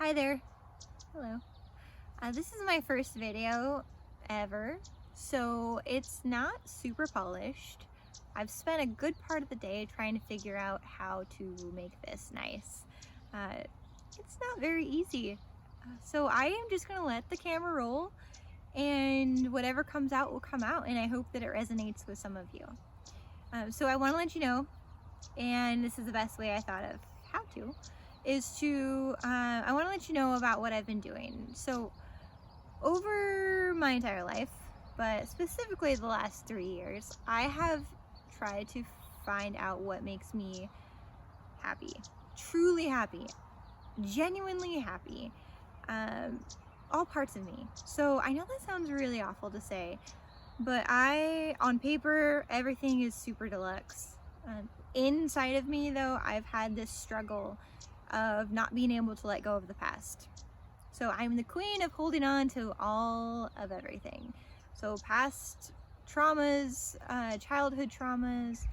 Hi there. Hello. This is my first video ever, so it's not super polished. I've spent a good part of the day trying to figure out how to make this nice. It's not very easy. So I am just gonna let the camera roll and whatever comes out will come out, and I hope that it resonates with some of you. So I want to let you know, and this is the best way I thought of how to, is to, I want to let you know about what I've been doing. So over my entire life, but specifically the last 3 years, I have tried to find out what makes me happy, truly happy, genuinely happy, all parts of me. So I know that sounds really awful to say, but on paper, everything is super deluxe. Inside of me though, I've had this struggle of not being able to let go of the past. So I'm the queen of holding on to all of everything. So past traumas, childhood traumas,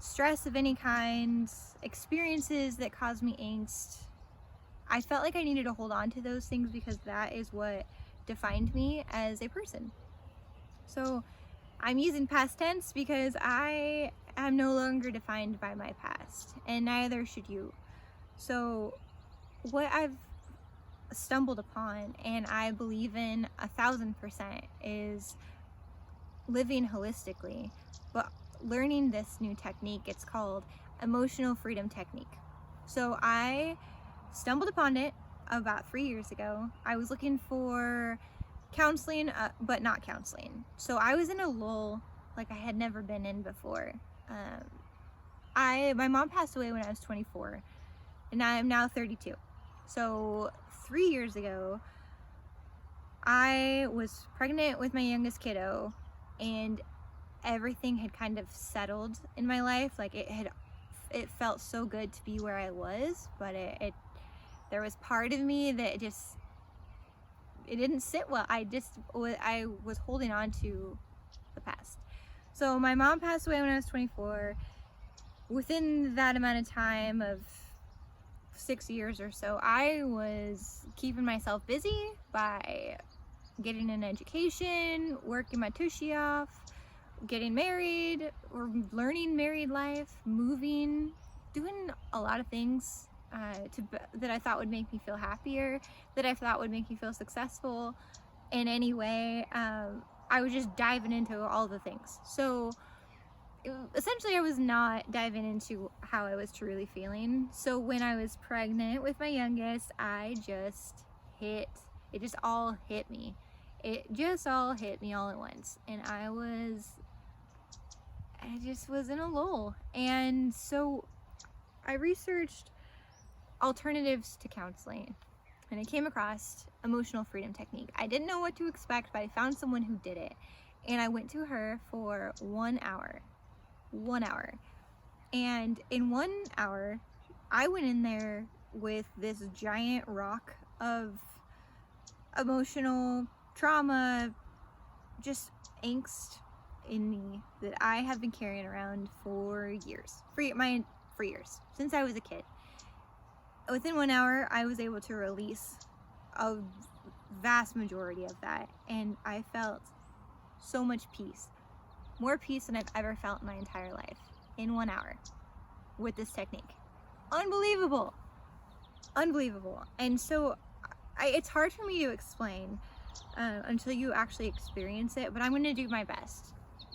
stress of any kind, experiences that cause me angst. I felt like I needed to hold on to those things because that is what defined me as a person. So I'm using past tense because I am no longer defined by my past, and neither should you. So what I've stumbled upon, and I believe in 1000%, is living holistically, but learning this new technique. It's called emotional freedom technique. So I stumbled upon it about 3 years ago. I was looking for counseling, but not counseling. So I was in a lull like I had never been in before. My mom passed away when I was 24, and I am now 32. So 3 years ago, I was pregnant with my youngest kiddo, and everything had kind of settled in my life. Like it felt so good to be where I was, but there was part of me that it didn't sit well. I was holding on to the past. So my mom passed away when I was 24. Within that amount of time of 6 years or so, I was keeping myself busy by getting an education, working my tushy off, getting married, or learning married life, moving, doing a lot of things that I thought would make me feel happier, that I thought would make me feel successful in any way. I was just diving into all the things. So essentially I was not diving into how I was truly feeling. So when I was pregnant with my youngest, it just all hit me. It just all hit me all at once. And I just was in a lull. And so I researched alternatives to counseling, and I came across emotional freedom technique. I didn't know what to expect, but I found someone who did it, and I went to her for 1 hour. 1 hour. And in 1 hour, I went in there with this giant rock of emotional trauma, just angst in me that I have been carrying around for years, since I was a kid. Within 1 hour, I was able to release a vast majority of that, and I felt so much peace. More peace than I've ever felt in my entire life in 1 hour with this technique. Unbelievable. Unbelievable. And so it's hard for me to explain until you actually experience it, but I'm going to do my best.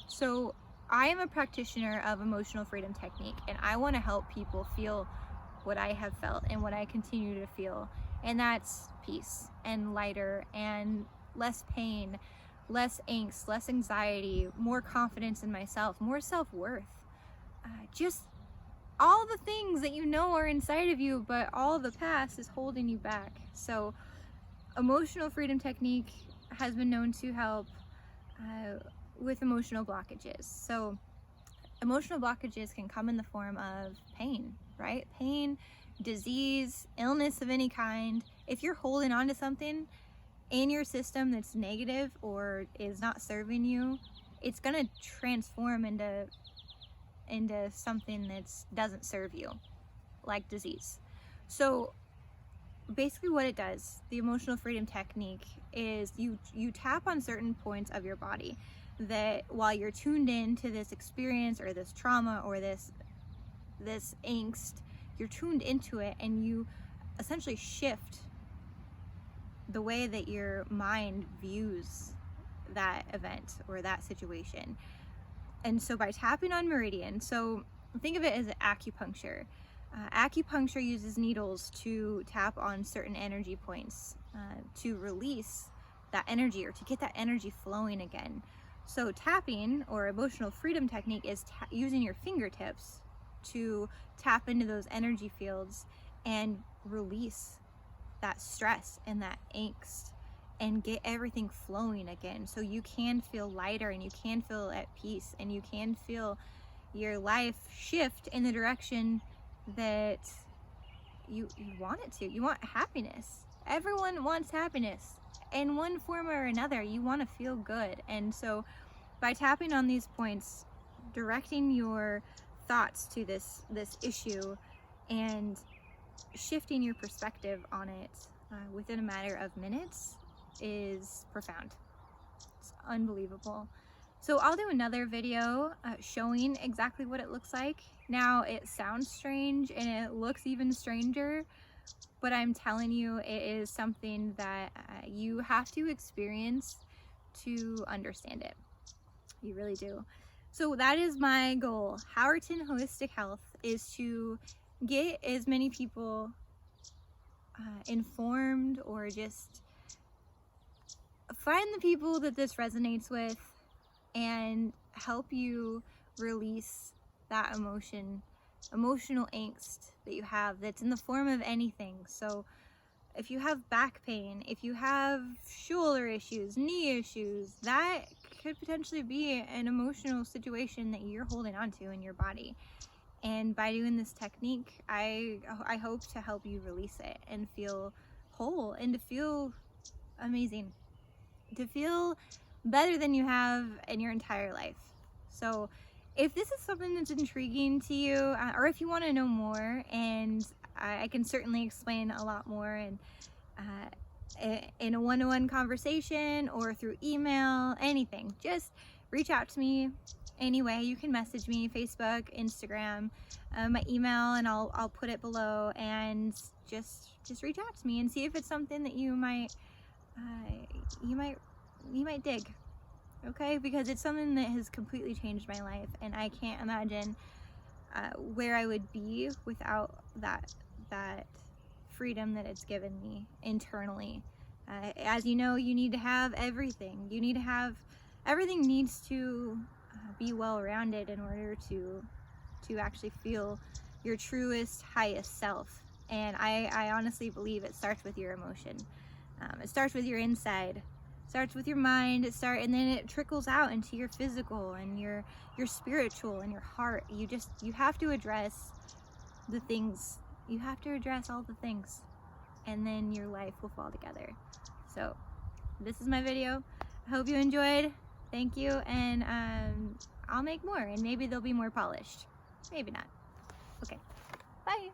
So I am a practitioner of emotional freedom technique, and I want to help people feel what I have felt and what I continue to feel, and that's peace and lighter and less pain, less angst, less anxiety, more confidence in myself, more self-worth, just all the things that you know are inside of you, but all the past is holding you back. So emotional freedom technique has been known to help with emotional blockages. So emotional blockages can come in the form of pain, right? Pain, disease, illness of any kind. If you're holding on to something in your system that's negative or is not serving you, it's gonna transform into something that doesn't serve you, like disease. So basically what it does, the emotional freedom technique, is you tap on certain points of your body that while you're tuned in to this experience or this trauma or this angst, you're tuned into it, and you essentially shift the way that your mind views that event or that situation. And so by tapping on meridian, so think of it as acupuncture. Acupuncture uses needles to tap on certain energy points to release that energy or to get that energy flowing again. So tapping, or emotional freedom technique, is using your fingertips to tap into those energy fields and release that stress and that angst and get everything flowing again, so you can feel lighter and you can feel at peace and you can feel your life shift in the direction that you want it to. You want happiness. Everyone wants happiness in one form or another. You want to feel good. And so by tapping on these points, directing your thoughts to this issue and shifting your perspective on it within a matter of minutes is profound. It's unbelievable. So I'll do another video showing exactly what it looks like. Now it sounds strange and it looks even stranger, but I'm telling you, it is something that you have to experience to understand it. You really do. So that is my goal. Howerton Holistic Health is to get as many people informed, or just find the people that this resonates with and help you release that emotional angst that you have that's in the form of anything. So if you have back pain, if you have shoulder issues, knee issues, that could potentially be an emotional situation that you're holding on to in your body. And by doing this technique, I hope to help you release it and feel whole and to feel amazing, to feel better than you have in your entire life. So if this is something that's intriguing to you, or if you want to know more, and I can certainly explain a lot more, and in a one-to-one conversation or through email, anything, just reach out to me. Anyway, you can message me, Facebook, Instagram, my email, and I'll put it below, and just reach out to me and see if it's something that you might dig. Okay, because it's something that has completely changed my life, and I can't imagine where I would be without that freedom that it's given me internally. As you know, you need to have everything. Everything needs to be well-rounded in order to actually feel your truest, highest self. And I honestly believe it starts with your emotion. It starts with your inside. It starts with your mind. And then it trickles out into your physical and your spiritual and your heart. You have to address the things. You have to address all the things, and then your life will fall together. So this is my video. I hope you enjoyed. Thank you, and I'll make more, and maybe they'll be more polished. Maybe not. Okay, bye.